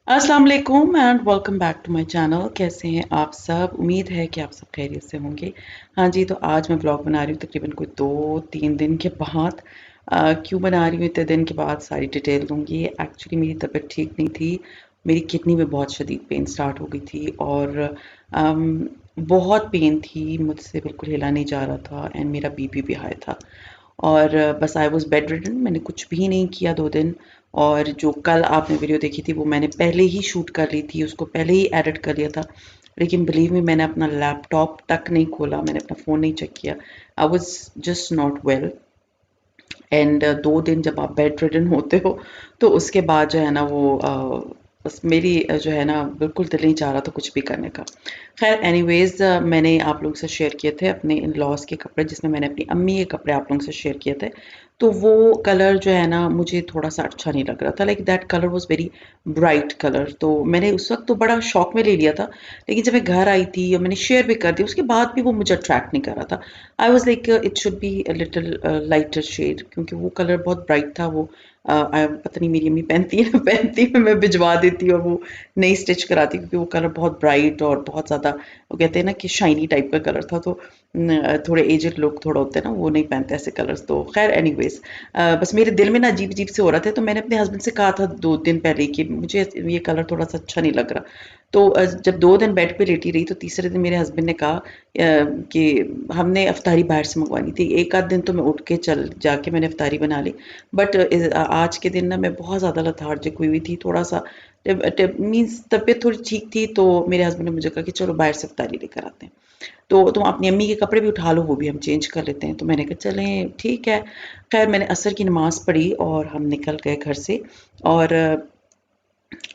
अस्सलाम वालेकुम and welcome back to my channel. कैसे हैं आप सब? उम्मीद है कि आप सब खैरियत से होंगे। हाँ जी, तो आज मैं व्लॉग बना रही हूँ तकरीबन कोई 2-3 दिन के बाद। क्यों बना रही हूँ इतने दिन के बाद, सारी डिटेल दूँगी। एक्चुअली मेरी तबीयत ठीक नहीं थी। मेरी किडनी में बहुत शदीद पेन स्टार्ट हो गई थी और बहुत पेन थी, मुझसे बिल्कुल हिला नहीं जा रहा था एंड मेरा बीपी भी हाई था। और बस आई वॉज़ बेड रिडन, मैंने कुछ भी नहीं किया 2 दिन। और जो कल आपने वीडियो देखी थी वो मैंने पहले ही शूट कर ली थी, उसको पहले ही एडिट कर लिया था। लेकिन बिलीव मी, मैंने अपना लैपटॉप तक नहीं खोला, मैंने अपना फ़ोन नहीं चेक किया। I was just not well and 2 दिन जब आप बेड रिडन होते हो तो उसके बाद जो है ना वो बस मेरी जो है ना बिल्कुल दिल नहीं चाह रहा था कुछ भी करने का। ख़ैर एनीवेज़, मैंने आप लोगों से शेयर किए थे अपने इन-लॉज़ के कपड़े, जिसमें मैंने अपनी अम्मी के कपड़े आप लोगों से शेयर किए थे। तो वो कलर जो है ना मुझे थोड़ा-सा अच्छा नहीं लग रहा था, like that colour was very bright colour. तो मैंने उस वक़्त तो बड़ा शौक में ले लिया था, लेकिन जब मैं घर आई थी और मैंने शेयर भी कर दिया, उसके बाद भी वो मुझे अट्रैक्ट नहीं कर रहा था। I was like it should be a little lighter shade, क्योंकि वो कलर बहुत ब्राइट था। वो पता नहीं मेरी अम्मी पहनती है ना पहनती है, मैं भिजवा देती और वो नहीं स्टिच कराती, क्योंकि वो कलर बहुत ब्राइट और बहुत ज़्यादा, वो कहते हैं ना कि शाइनी टाइप का कलर था। तो थोड़े एजड लोग थोड़ा होते हैं ना, वो नहीं पहनते ऐसे कलर्स। तो खैर एनीवेज, बस मेरे दिल में ना अजीब अजीब से हो रहा था। तो मैंने अपने हस्बैंड से कहा था 2 दिन पहले कि मुझे ये कलर थोड़ा सा अच्छा नहीं लग रहा। तो जब 2 दिन बेड पे लेटी रही तो तीसरे दिन मेरे हस्बैंड ने कहा कि हमने अफ्तारी बाहर से मंगवानी थी। एक आध दिन तो मैं उठ के चल जाके मैंने अफ्तारी बना ली, बट आज के दिन ना मैं बहुत ज़्यादा लथार्जिक हुई हुई थी, थोड़ा सा मीन्स तबीयत थोड़ी ठीक थी। तो मेरे हस्बैंड ने मुझे कहा कि चलो बाहर से अफ्तारी लेकर आते हैं। तो तुम अपनी अम्मी के कपड़े भी उठा लो, वो भी हम चेंज कर लेते हैं। तो मैंने कहा चलें, ठीक है। खैर मैंने असर की नमाज़ पढ़ी और हम निकल गए घर से। और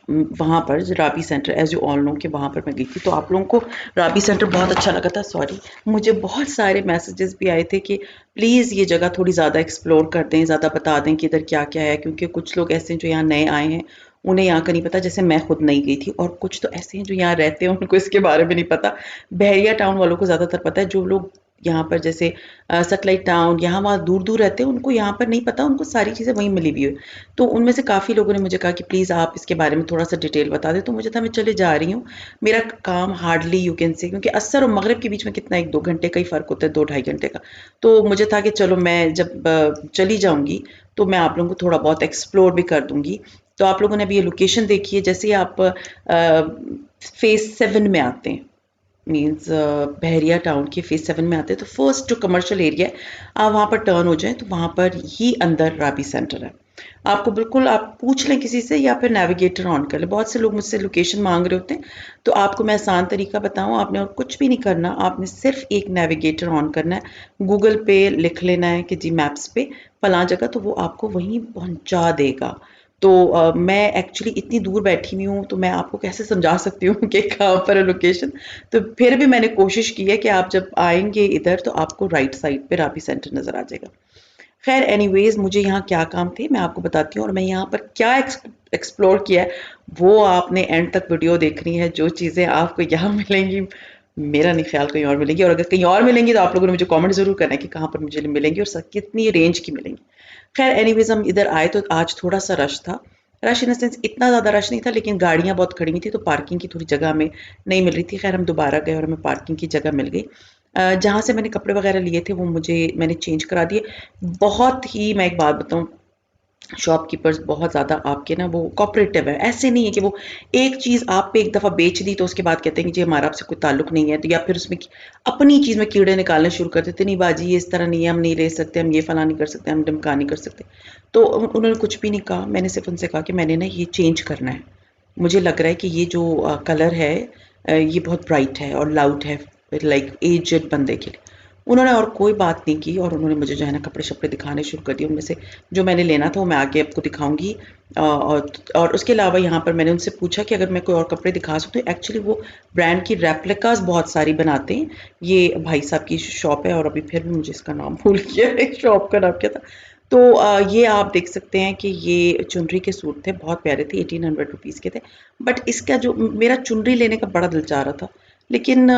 वहाँ पर जो राबी centre, as you all know कि वहाँ पर मैं गई थी, तो आप लोगों को राबी सेंटर बहुत अच्छा लगा था। सॉरी, मुझे बहुत सारे मैसेजेस भी आए थे कि प्लीज़ ये जगह थोड़ी ज़्यादा एक्सप्लोर कर दें, ज़्यादा बता दें कि इधर क्या-क्या है, क्योंकि कुछ लोग ऐसे हैं जो यहाँ नए आए हैं, उन्हें यहाँ का नहीं पता, जैसे मैं खुद नहीं गई थी। और कुछ तो ऐसे हैं जो यहाँ रहते हैं, उनको इसके बारे में नहीं पता। बहरिया टाउन वालों को ज़्यादातर पता है। जो लोग यहाँ पर जैसे सैटेलाइट टाउन, यहाँ वहाँ दूर-दूर रहते हैं, उनको यहाँ पर नहीं पता, उनको सारी चीज़ें वहीं मिली हुई है। तो उनमें से काफ़ी लोगों ने मुझे कहा कि प्लीज़ आप इसके बारे में थोड़ा-सा डिटेल बता दें। तो मुझे था मैं चले जा रही हूँ। मेरा काम हार्डली यू कैन से, क्योंकि असर और मगरिब के बीच में कितना 1-2 घंटे का ही फ़र्क होता है, 2 ढाई घंटे का। तो मुझे था कि चलो मैं जब चली जाऊँगी तो मैं आप लोगों को थोड़ा बहुत एक्सप्लोर भी कर दूँगी। तो आप लोगों ने अभी ये लोकेशन देखी है, जैसे ही आप फ़ेज़ 7 में आते हैं, मीन्स बहरिया टाउन के फ़ेज़ 7 में आते हैं, तो फर्स्ट जो कमर्शियल एरिया है, आप वहाँ पर टर्न हो जाएँ तो वहाँ पर ही अंदर राबी सेंटर है। आपको बिल्कुल, आप पूछ लें किसी से या फिर नेविगेटर ऑन कर लें। बहुत से लोग मुझसे लोकेशन माँग रहे होते हैं, तो आपको मैं आसान तरीका बताऊँ, आपने और कुछ भी नहीं करना, आपने सिर्फ़ एक नेविगेटर ऑन करना है। गूगल पे लिख लेना है कि जी मैप्स पे फलाँ जगह, तो वो आपको वहीं पहुँचा देगा। तो मैं एक्चुअली इतनी दूर बैठी हुई हूँ, तो मैं आपको कैसे समझा सकती हूँ कि कहाँ पर है लोकेशन। तो फिर भी मैंने कोशिश की है कि आप जब आएँगे इधर तो आपको राइट साइड पे राबी सेंटर नज़र आ जाएगा। ख़ैर एनीवेज़, मुझे यहाँ क्या काम थे मैं आपको बताती हूँ, और मैं यहाँ पर क्या एक्सप्लोर किया है, वो आपने एंड तक वीडियो देखनी है। जो चीज़ें आपको यहाँ मिलेंगी, मेरा नहीं ख़्याल कहीं और मिलेंगी, और अगर कहीं और मिलेंगी तो आप लोगों ने मुझे कमेंट ज़रूर करना है कि कहाँ पर मुझे मिलेंगी और कितनी रेंज की मिलेंगी। ख़ैर एनीवेज़, हम इधर आए तो आज थोड़ा-सा रश था। रश इन द सेंस इतना ज़्यादा रश नहीं था, लेकिन गाड़ियाँ बहुत खड़ी हुई थी, तो पार्किंग की थोड़ी जगह हमें नहीं मिल रही थी। ख़ैर हम दोबारा गए और हमें पार्किंग की जगह मिल गई। जहाँ से मैंने कपड़े वग़ैरह लिए थे वो मैंने चेंज करा दिए। बहुत ही, मैं एक बात बताऊँ, शॉपकीपर्स बहुत ज़्यादा आपके ना वो कोऑपरेटिव है। ऐसे नहीं है कि वो एक चीज़ आप पे एक दफ़ा बेच दी तो उसके बाद कहते हैं कि जी हमारा आपसे कोई ताल्लुक नहीं है। तो या फिर उसमें अपनी चीज़ में कीड़े निकालने शुरू कर देते, नहीं बाजी ये इस तरह नहीं है, हम नहीं ले सकते, हम ये फलां नहीं कर सकते, हम ढिमका नहीं कर सकते। तो उन्होंने कुछ भी नहीं कहा। मैंने सिर्फ़ उनसे कहा कि मैंने ना ये चेंज करना है। मुझे लग रहा है कि ये जो कलर है ये बहुत ब्राइट है और लाउड है, लाइक एज्ड बंदे के लिए। उन्होंने और कोई बात नहीं की और उन्होंने मुझे जो है ना कपड़े शपड़े दिखाने शुरू कर दिए। उनमें से जो मैंने लेना था वो मैं आगे आपको दिखाऊंगी। और उसके अलावा यहाँ पर मैंने उनसे पूछा कि अगर मैं कोई और कपड़े दिखा सकती हूँ। एक्चुअली वो ब्रांड की रेप्लिकास बहुत सारी बनाते हैं। ये भाई साहब की शॉप है और अभी फिर भी मुझे इसका नाम भूल गया है, शॉप का नाम क्या था। तो ये आप देख सकते हैं कि ये चुनरी के सूट थे, बहुत प्यारे थे, 1800 रुपीज़ के थे। बट इसका जो मेरा चुनरी लेने का बड़ा दिल चाह रहा था, लेकिन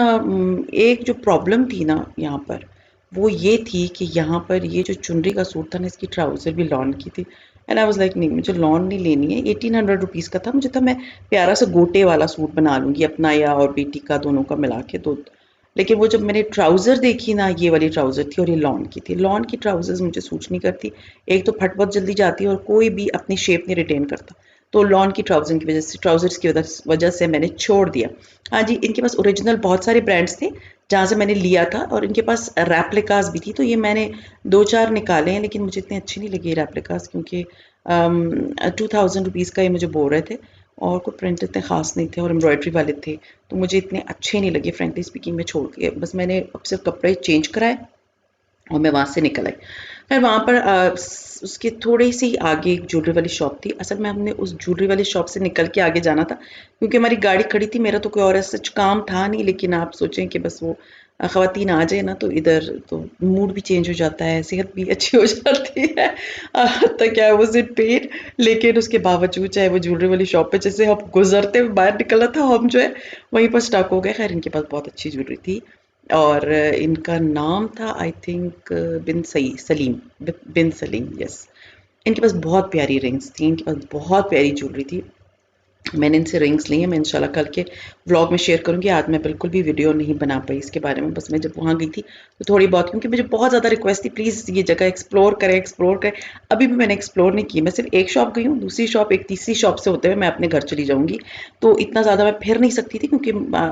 एक जो प्रॉब्लम थी ना यहाँ पर, वो ये थी कि यहाँ पर ये जो चुनरी का सूट था ना, इसकी ट्राउज़र भी लॉन की थी। एंड आई वाज लाइक नहीं, मुझे लॉन नहीं लेनी है। 1800 रुपीज़ का था, मुझे था मैं प्यारा सा गोटे वाला सूट बना लूँगी अपना या और बेटी का, दोनों का मिला के दो। लेकिन वो जब मैंने ट्राउज़र देखी ना, ये वाली ट्राउज़र थी और ये लॉन की थी। लॉन की ट्राउज़र्स मुझे सूट नहीं करती। एक तो फट बहुत जल्दी जाती है और कोई भी अपनी शेप नहीं रिटेन करता। तो लॉन की ट्राउज़र्स की वजह से मैंने छोड़ दिया। हाँ जी, इनके पास ओरिजिनल बहुत सारे ब्रांड्स थे जहाँ से मैंने लिया था और इनके पास रेप्लिकास भी थी। तो ये मैंने 2-4 निकाले हैं, लेकिन मुझे इतने अच्छे नहीं लगे ये रेप्लिकास, क्योंकि 2000 रुपीज़ का ये मुझे बोल रहे थे और कोई प्रिंट इतने ख़ास नहीं थे और एम्ब्रॉयडरी वाले थे। तो मुझे इतने अच्छे नहीं लगे, फ्रेंकली स्पीकिंग। मैं छोड़ के बस मैंने अब सिर्फ कपड़े चेंज कराए और मैं वहाँ से निकल आई। फिर वहाँ पर उसके थोड़ी सी आगे एक ज्वेलरी वाली शॉप थी। असल में हमने उस ज्वेलरी वाली शॉप से निकल के आगे जाना था, क्योंकि हमारी गाड़ी खड़ी थी। मेरा तो कोई और ऐसा काम था नहीं, लेकिन आप सोचें कि बस वो ख़वातीन आ जाए ना तो इधर तो मूड भी चेंज हो जाता है, सेहत भी अच्छी हो जाती है। तक क्या है वो सिर्फ पेट, लेकिन उसके बावजूद चाहे वो ज्वेलरी वाली शॉप पे जैसे हम गुजरते हुए बाहर निकलना था, हम जो है वहीं पर स्टक हो गए। खैर इनके पास बहुत अच्छी ज्वेलरी थी और इनका नाम था आई थिंक बिन सई सलीम, बिन सलीम, यस। इनके पास बहुत प्यारी रिंग्स थी, इनके पास बहुत प्यारी ज्वेलरी थी। मैंने इनसे रिंग्स ली हैं, मैं इंशाल्लाह कल के व्लॉग में शेयर करूँगी। आज मैं बिल्कुल भी वीडियो नहीं बना पाई इसके बारे में, बस मैं जब वहाँ गई थी तो थोड़ी बहुत, क्योंकि मुझे बहुत ज़्यादा रिक्वेस्ट थी प्लीज़ ये जगह एक्सप्लोर करें, एक्सप्लोर करें। अभी भी मैंने एक्सप्लोर नहीं की, मैं सिर्फ एक शॉप गई हूँ, दूसरी शॉप, एक तीसरी शॉप से होते हुए मैं अपने घर चली जाऊँगी। तो इतना ज़्यादा मैं फिर नहीं सकती थी, क्योंकि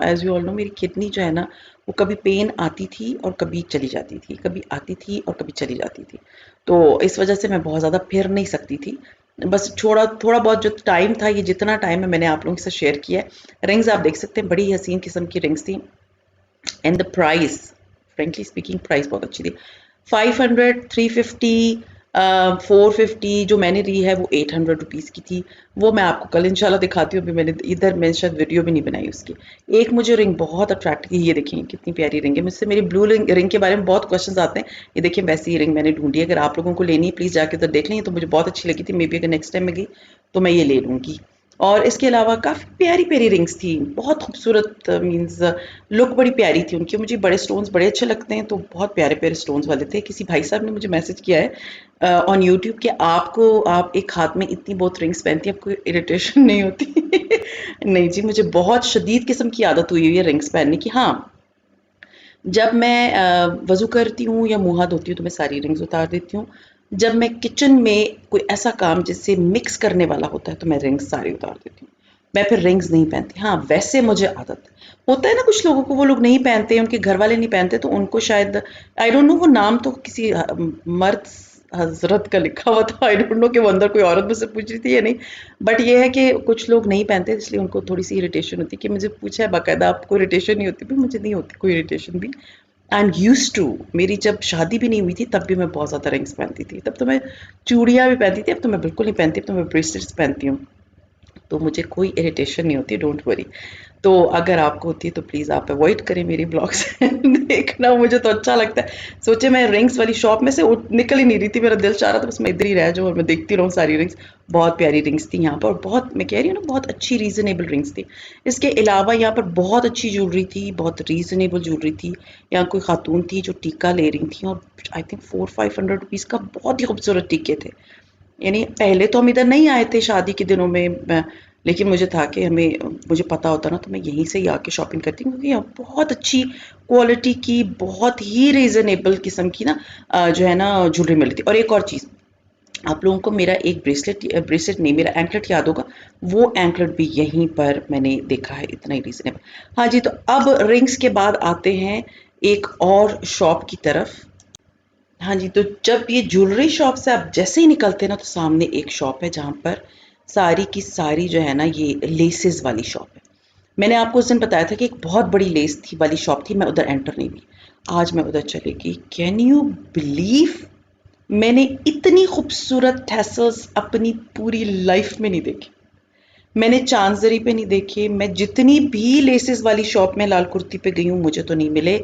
एज़ यू ऑल नो मेरी किडनी जो है ना, वो कभी पेन आती थी और कभी चली जाती थी, कभी आती थी और कभी चली जाती थी। तो इस वजह से मैं बहुत ज़्यादा फिर नहीं सकती थी। बस थोड़ा थोड़ा बहुत जो टाइम था, ये जितना टाइम है मैंने आप लोगों के साथ शेयर किया है। रिंग्स आप देख सकते हैं, बड़ी हसीन किस्म की रिंग्स थी। And the price, frankly speaking price बहुत अच्छी थी। 500, 350, 450 जो मैंने ली है वो 800 रुपीज़ की थी। वो मैं आपको कल इंशाल्लाह दिखाती हूँ। अभी मैंने इधर मैं शायद वीडियो भी नहीं बनाई उसकी। एक मुझे रिंग बहुत अट्रैक्ट की, ये देखिए कितनी प्यारी रिंग है। मुझसे मेरी ब्लू रिंग के बारे में बहुत क्वेश्चन आते हैं। ये देखिए वैसी ही रिंग मैंने ढूंढी है, अगर आप लोगों को लेनी है प्लीज़ जाके उधर देख लें। तो मुझे बहुत अच्छी लगी थी, मे बी अगर नेक्स्ट टाइम मैं गई तो मैं ये ले लूँगी। और इसके अलावा काफ़ी प्यारी प्यारी रिंग्स थी, बहुत खूबसूरत, मीन्स लुक बड़ी प्यारी थी उनकी। मुझे बड़े स्टोन्स बड़े अच्छे लगते हैं, तो बहुत प्यारे प्यारे स्टोन्स वाले थे। किसी भाई साहब ने मुझे मैसेज किया है ऑन यूट्यूब कि आपको, आप एक हाथ में इतनी बहुत रिंग्स पहनती हैं, आपको इरिटेशन नहीं होती? नहीं जी, मुझे बहुत शदीद किस्म की आदत हुई है रिंग्स पहनने की। हाँ, जब मैं वज़ू करती हूँ या मुँह हाथ धोती हूँ तो मैं सारी रिंग्स उतार देती हूँ। जब मैं किचन में कोई ऐसा काम जिससे मिक्स करने वाला होता है तो मैं रिंग्स सारी उतार देती हूँ। मैं फिर रिंग्स नहीं पहनती। हाँ, वैसे मुझे आदत होता है ना, कुछ लोगों को वो लोग नहीं पहनते, उनके घर वाले नहीं पहनते, तो उनको शायद आई डोंट नो, वो नाम तो किसी मर्द हज़रत का लिखा हुआ था। आई डोंट नो कि वो अंदर कोई औरत मुझसे पूछ रही थी या नहीं। बट ये है कि कुछ लोग नहीं पहनते, इसलिए उनको थोड़ी-सी इरिटेशन होती है। कि मुझे पूछा है बाकायदा, आपको इरिटेशन नहीं होती? भी मुझे नहीं होती कोई इरिटेशन भी। I am used to. मेरी जब शादी भी नहीं हुई थी तब भी मैं बहुत ज़्यादा रिंग्स पहनती थी। तब तो मैं चूड़ियाँ भी पहनती थी, अब तो मैं बिल्कुल नहीं पहनती, अब तो मैं ब्रेसलेट्स पहनती हूँ। तो मुझे कोई इरिटेशन नहीं होती, डोंट वरी। तो अगर आपको होती है तो प्लीज़ आप अवॉइड करें मेरी ब्लॉग्स देखना, मुझे तो अच्छा लगता है। सोचिए मैं रिंग्स वाली शॉप में से निकल ही नहीं रही थी, मेरा दिल चाह रहा था बस मैं इधर ही रह जाऊँ और मैं देखती रहूँ सारी रिंग्स। बहुत प्यारी रिंग्स थी यहाँ पर और बहुत, मैं कह रही हूँ ना, बहुत अच्छी रीज़नेबल रिंग्स थी। इसके अलावा यहाँ पर बहुत अच्छी ज्वेलरी थी, बहुत रीज़नेबल ज्वेलरी थी। यहाँ कोई खातून थी जो टीका ले रही थी और आई थिंक 400-500 रुपीज़ का बहुत ही खूबसूरत टीके थे। यानी पहले तो हम इधर नहीं आए थे शादी के दिनों में, लेकिन मुझे था कि मुझे पता होता ना तो मैं यहीं से ही आके शॉपिंग करती, क्योंकि यहाँ बहुत अच्छी क्वालिटी की, बहुत ही रीज़नेबल किस्म की ना जो है ना ज्वेलरी मिली थी। और एक और चीज़, आप लोगों को मेरा एक ब्रेसलेट नहीं, मेरा एंकलेट याद होगा, वो एंकलेट भी यहीं पर मैंने देखा है, इतना ही रीज़नेबल। हाँ जी, तो अब रिंग्स के बाद आते हैं एक और शॉप की तरफ। हाँ जी, तो जब ये ज्वेलरी शॉप से आप जैसे ही निकलते हैं ना तो सामने एक शॉप है जहाँ पर सारी की सारी जो है ना ये लेसेस वाली शॉप है। मैंने आपको उस दिन बताया था कि एक बहुत बड़ी लेस थी वाली शॉप थी, मैं उधर एंटर नहीं हुई। आज मैं उधर चली गई। कैन यू बिलीव, मैंने इतनी खूबसूरत टैसल्स अपनी पूरी लाइफ में नहीं देखी। मैंने चांदजरी पे नहीं देखे, मैं जितनी भी लेसेस वाली शॉप में लाल कुर्ती पे गई हूँ मुझे तो नहीं मिले।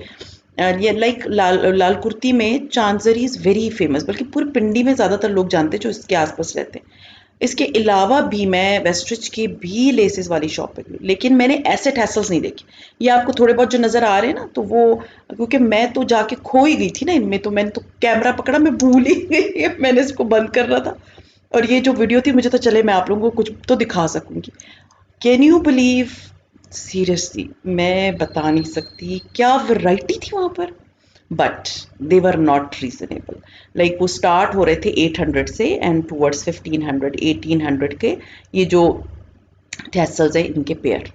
ये लाइक लाल लाल कुर्ती में चांदजरी इज़ वेरी फेमस, बल्कि पूरी पिंडी में ज़्यादातर लोग जानते हैं जो इसके आसपास रहते हैं। इसके अलावा भी मैं वेस्ट्रिच की भी लेसेस वाली शॉप पे गई, लेकिन मैंने ऐसे टैसल्स नहीं देखे। ये आपको थोड़े बहुत जो नज़र आ रहे हैं ना, तो वो क्योंकि मैं तो जाके खो ही गई थी ना इनमें, तो मैंने तो कैमरा पकड़ा, मैं भूल ही गई मैंने इसको बंद करना था। और ये जो वीडियो थी मुझे तो चले मैं आप लोगों को कुछ तो दिखा सकूंगी। कैन यू बिलीव, सीरियसली मैं बता नहीं सकती क्या वैरायटी थी वहां पर। But they were not reasonable. Like वो स्टार्ट हो रहे थे 800 से एंड टूवर्ड्स 1500 1800 के ये जो टैसल्स है इनके पेयर।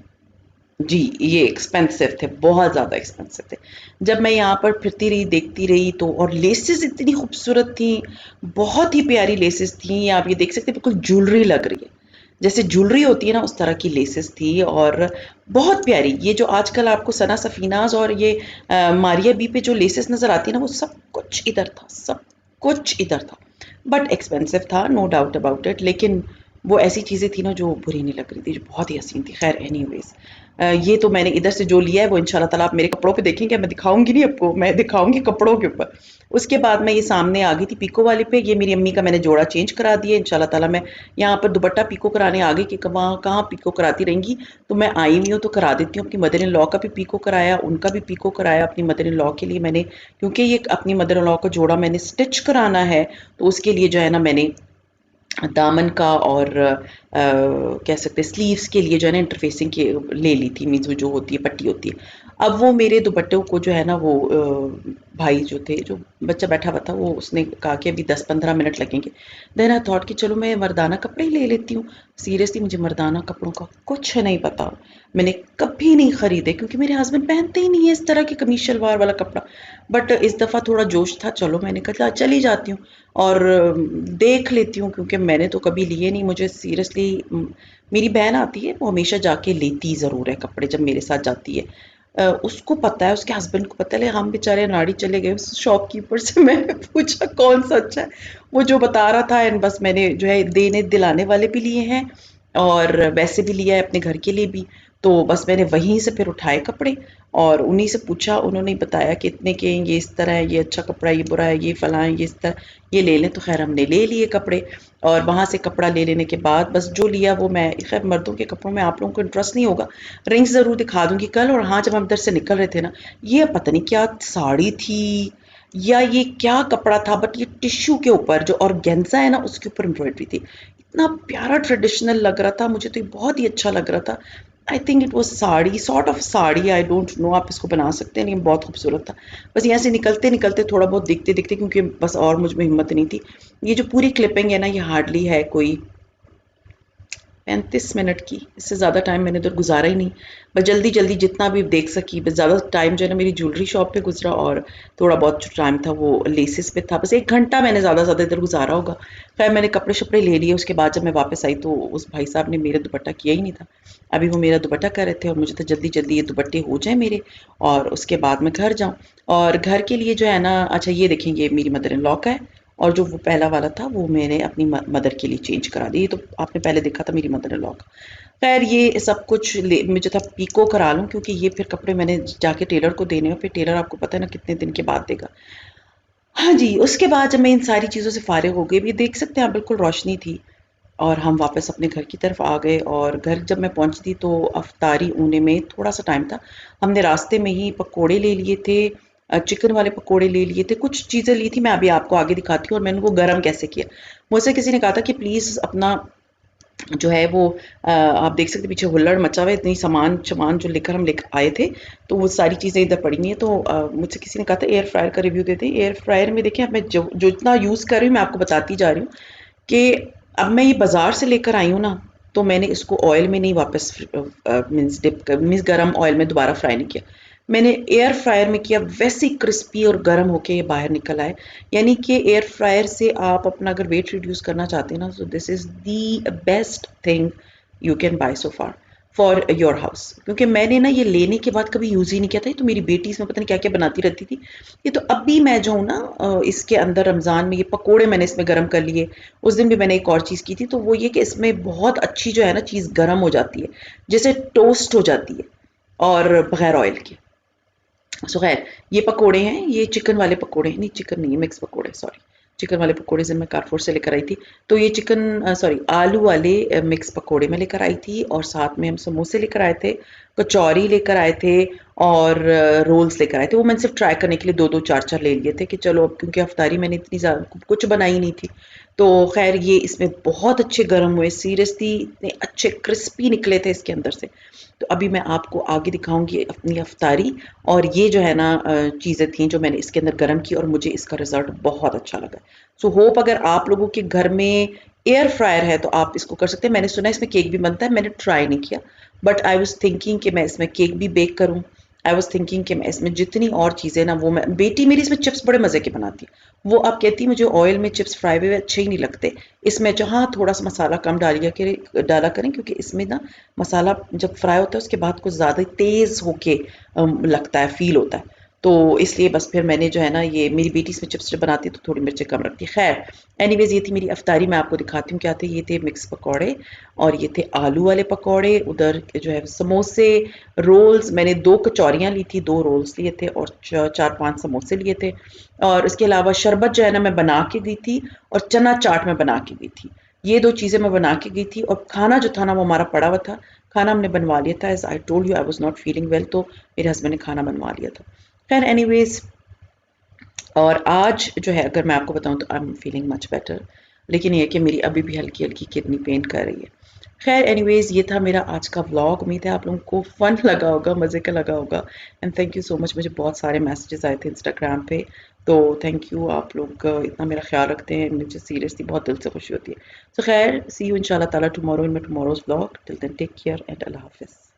जी, ये एक्सपेंसिव थे, बहुत ज़्यादा एक्सपेंसिव थे। जब मैं यहाँ पर फिरती रही देखती रही तो, और लेसेस इतनी खूबसूरत थी, बहुत ही प्यारी लेसेस थी। आप ये देख सकते हैं बिल्कुल ज्वेलरी लग रही है, जैसे ज्वेलरी होती है ना उस तरह की लेसेस थी, और बहुत प्यारी। ये जो आजकल आपको सना सफीनाज और ये मारिया बी पे जो लेसेस नज़र आती है ना, वो सब कुछ इधर था, सब कुछ इधर था। बट एक्सपेंसिव था, नो डाउट अबाउट इट, लेकिन वो ऐसी चीज़ें थी ना जो बुरी नहीं लग रही थी, जो बहुत ही हसीन थी। खैर एनीवेज, ये तो मैंने इधर से जो लिया है वो इंशाल्लाह ताला आप मेरे कपड़ों पे देखेंगे, मैं दिखाऊंगी नहीं आपको, मैं दिखाऊंगी कपड़ों के ऊपर। उसके बाद मैं ये सामने आ गई थी पीको वाले पे। ये मेरी अम्मी का मैंने जोड़ा चेंज करा दिया इंशाल्लाह ताला। मैं यहाँ पर दुपट्टा पीको कराने आ गई कि वहाँ कहाँ पीको कराती रहेंगी, तो मैं आई हुई हूँ तो करा देती हूँ। अपनी मदर इन लॉ का भी पीको कराया, उनका भी पीको कराया अपनी मदर इन लॉ के लिए मैंने, क्योंकि ये अपनी मदर इन लॉ का जोड़ा मैंने स्टिच कराना है, तो उसके लिए जो है ना मैंने दामन का और कह सकते हैं स्लीव्स के लिए जो है ना इंटरफेसिंग की ले ली थी, मीन्स वो जो होती है पट्टी होती है। अब वो मेरे दुपट्टों को जो है ना वो भाई जो थे, जो बच्चा बैठा हुआ था, वो उसने कहा कि अभी 10-15 मिनट लगेंगे। देन आई थॉट कि चलो मैं मर्दाना कपड़े ही ले लेती हूँ। सीरियसली मुझे मर्दाना कपड़ों का कुछ नहीं पता, मैंने कभी नहीं खरीदे, क्योंकि मेरे हस्बैंड पहनते ही नहीं है इस तरह की कमीज शलवार वाला कपड़ा। बट इस दफ़ा थोड़ा जोश था, चलो मैंने कहा चली जाती हूँ और देख लेती हूँ, क्योंकि मैंने तो कभी लिए नहीं। मुझे सीरियसली मेरी बहन आती है, वो हमेशा जाके लेती ज़रूर है कपड़े जब मेरे साथ जाती है। उसको पता है, उसके हस्बैंड को पता है, हम बेचारे नाड़ी चले गए उस शॉपकीपर से। मैंने पूछा कौन सा अच्छा है, वो जो बता रहा था, एंड बस मैंने जो है देने दिलाने वाले भी लिए हैं और वैसे भी लिया है अपने घर के लिए भी। तो बस मैंने वहीं से फिर उठाए कपड़े और उन्हीं से पूछा, उन्होंने बताया कि इतने के ये इस तरह है, ये अच्छा कपड़ा है, ये बुरा है, ये फला है, ये इस तरह, ये ले लें। तो खैर हमने ले लिए कपड़े, और वहाँ से कपड़ा ले लेने के बाद बस जो लिया वो मैं, खैर मर्दों के कपड़ों में आप लोगों को इंटरेस्ट नहीं होगा, रिंग्स ज़रूर दिखा दूंगी कल। और हाँ, जब हम इधर से निकल रहे थे ना, ये पता नहीं क्या साड़ी थी या ये क्या कपड़ा था, बट ये टिश्यू के ऊपर जो ऑर्गेन्जा है ना उसके ऊपर एम्ब्रॉयडरी थी। इतना प्यारा ट्रेडिशनल लग रहा था, मुझे तो ये बहुत ही अच्छा लग रहा था। I think it was sari, sort of sari, I don't know आप इसको बना सकते हैं, लेकिन बहुत खूबसूरत था। बस यहाँ से निकलते निकलते थोड़ा बहुत दिखते दिखते, क्योंकि बस और मुझ में हिम्मत नहीं थी। ये जो पूरी क्लिपिंग है ना, ये हार्डली है कोई 35 मिनट की, इससे ज़्यादा टाइम मैंने उधर गुजारा ही नहीं। बस जल्दी जल्दी जितना भी देख सकी, बस ज़्यादा टाइम जो है ना मेरी ज्वेलरी शॉप पे गुजरा, और थोड़ा बहुत जो टाइम था वो लेसेस पे था। बस 1 घंटा मैंने ज़्यादा से ज़्यादा इधर गुजारा होगा। खैर मैंने कपड़े शपड़े ले लिए। उसके बाद जब मैं वापस आई तो उस भाई साहब ने मेरा दुपट्टा किया ही नहीं था। अभी वो मेरा दुपट्टा कर रहे थे, और मुझे तो जल्दी जल्दी ये दुपट्टे हो जाए मेरे, और उसके बाद मैं घर जाऊँ। और घर के लिए जो है ना, अच्छा ये देखेंगे मेरी मदर इन लॉ का है, और जो वो पहला वाला था वो मैंने अपनी मदर के लिए चेंज करा दिया। ये तो आपने पहले देखा था मेरी मदर इन लॉ का। खैर ये सब कुछ मुझे था पीको करा लूँ, क्योंकि ये फिर कपड़े मैंने जाके टेलर को देने हैं, फिर टेलर आपको पता है ना कितने दिन के बाद देगा। हाँ जी, उसके बाद जब मैं इन सारी चीज़ों से फारिग हो गई, ये देख सकते हैं आप बिल्कुल रोशनी थी, और हम वापस अपने घर की तरफ आ गए। और घर जब मैं पहुंची थी तो अफ्तारी होने में थोड़ा सा टाइम था। हमने रास्ते में ही पकोड़े ले लिए थे, चिकन वाले पकोड़े ले लिए थे, कुछ चीज़ें ली थी, मैं अभी आपको आगे दिखाती हूँ। और मैंने उनको गर्म कैसे किया। मुझसे किसी ने कहा था कि प्लीज़ अपना जो है वो आप देख सकते पीछे हुल्लड़ मचा हुआ है, इतनी सामान सामान जो लेकर हम लेकर आए थे, तो वो सारी चीज़ें इधर पड़ी हुई हैं। तो मुझसे किसी ने कहा था एयर फ्रायर का रिव्यू देते। एयर फ्रायर में देखिए, अब मैं जो इतना यूज़ कर रही हूँ मैं आपको बताती जा रही हूँ कि अब मैं ये बाज़ार से लेकर आई हूँ ना, तो मैंने इसको ऑयल में नहीं वापस मीन्स डिप कर, मीन्स गरम ऑयल में दोबारा फ्राई नहीं किया। मैंने एयर फ्रायर में किया, वैसे ही क्रिस्पी और गर्म होके ये बाहर निकल आए। यानी कि एयर फ्रायर से आप अपना अगर वेट रिड्यूस करना चाहते हैं ना, so this is the best thing you can buy so far. For your house, क्योंकि मैंने ना ये लेने के बाद कभी यूज़ ही नहीं किया था। ये तो मेरी बेटी इसमें पता नहीं क्या क्या बनाती रहती थी। ये तो अब भी मैं जो हूँ ना इसके अंदर रमज़ान में ये पकोड़े मैंने इसमें गर्म कर लिए। उस दिन भी मैंने एक और चीज़ की थी, तो वो ये कि इसमें बहुत अच्छी जो है ना चीज़ गर्म हो जाती है, जैसे टोस्ट हो जाती है और बगैर ऑयल के। सो खैर ये पकोड़े हैं, ये चिकन वाले पकोड़े हैं, नहीं चिकन नहीं, मिक्स पकोड़े, सॉरी। चिकन वाले पकोड़े से मैं कारफोर से लेकर आई थी। तो ये चिकन सॉरी आलू वाले मिक्स पकोड़े मैं लेकर आई थी, और साथ में हम समोसे लेकर आए थे, कचौरी लेकर आए थे, और रोल्स लेकर आए थे। वो मैंने सिर्फ ट्राई करने के लिए दो दो चार चार ले लिए थे कि चलो, अब क्योंकि अफ्तारी मैंने इतनी ज़्यादा कुछ बनाई नहीं थी। तो खैर ये इसमें बहुत अच्छे गर्म हुए, सीरियसली इतने अच्छे क्रिस्पी निकले थे इसके अंदर से। तो अभी मैं आपको आगे दिखाऊंगी अपनी अफ्तारी, और ये जो है ना चीज़ें थी जो मैंने इसके अंदर गर्म की, और मुझे इसका रिजल्ट बहुत अच्छा लगा। सो होप अगर आप लोगों के घर में एयर फ्रायर है तो आप इसको कर सकते हैं। मैंने सुना है इसमें केक भी बनता है, मैंने ट्राई नहीं किया, बट आई वाज थिंकिंग कि मैं इसमें केक भी बेक करूं। आई वाज थिंकिंग कि मैं इसमें जितनी और चीज़ें ना, वो मैं, बेटी मेरी इसमें चिप्स बड़े मज़े के बनाती है। वो आप कहती मुझे ऑयल में चिप्स फ्राई हुए अच्छे ही नहीं लगते। इसमें जहाँ थोड़ा सा मसाला कम डाला करें, क्योंकि इसमें ना मसाला जब फ्राई होता है उसके बाद कुछ ज़्यादा तेज़ होके लगता है, फील होता है। तो इसलिए बस फिर मैंने जो है ना, ये मेरी बेटी इसमें चिप्स जब बनाती है तो थोड़ी मिर्चें कम रखती है। खैर एनीवेज ये थी मेरी अफ्तारी। मैं आपको दिखाती हूँ क्या थे। ये थे मिक्स पकौड़े, और ये थे आलू वाले पकौड़े, उधर जो है समोसे, रोल्स, मैंने दो कचौरियाँ ली थी, दो रोल्स लिए थे, और चार पांच समोसे लिए थे। और इसके अलावा शरबत जो है ना मैं बना के दी थी, और चना चाट मैं बना के दी थी। ये दो चीज़ें मैं बना के गई थी, और खाना जो था ना वो हमारा पड़ा हुआ था। खाना हमने बनवा लिया था, as I told you I was not feeling well, तो मेरे हस्बैंड ने खाना बनवा लिया था। खैर एनीवेज, और आज जो है अगर मैं आपको बताऊं तो I am feeling much better, लेकिन ये कि मेरी अभी भी हल्की हल्की किडनी पेन कर रही है। खैर एनीवेज ये था मेरा आज का व्लॉग। उम्मीद है आप लोगों को फन लगा होगा, मज़े का लगा होगा, and thank you so much. मुझे बहुत सारे मैसेजेस आए थे इंस्टाग्राम पे, तो थैंक यू, आप लोग इतना मेरा ख्याल रखते हैं, मुझे सीरियसली बहुत दिल से खुशी होती है। सो खैर सी यू इंशाल्लाह ताला tomorrow in my tomorrow's vlog. Till then take care and अल्लाह हाफिज़।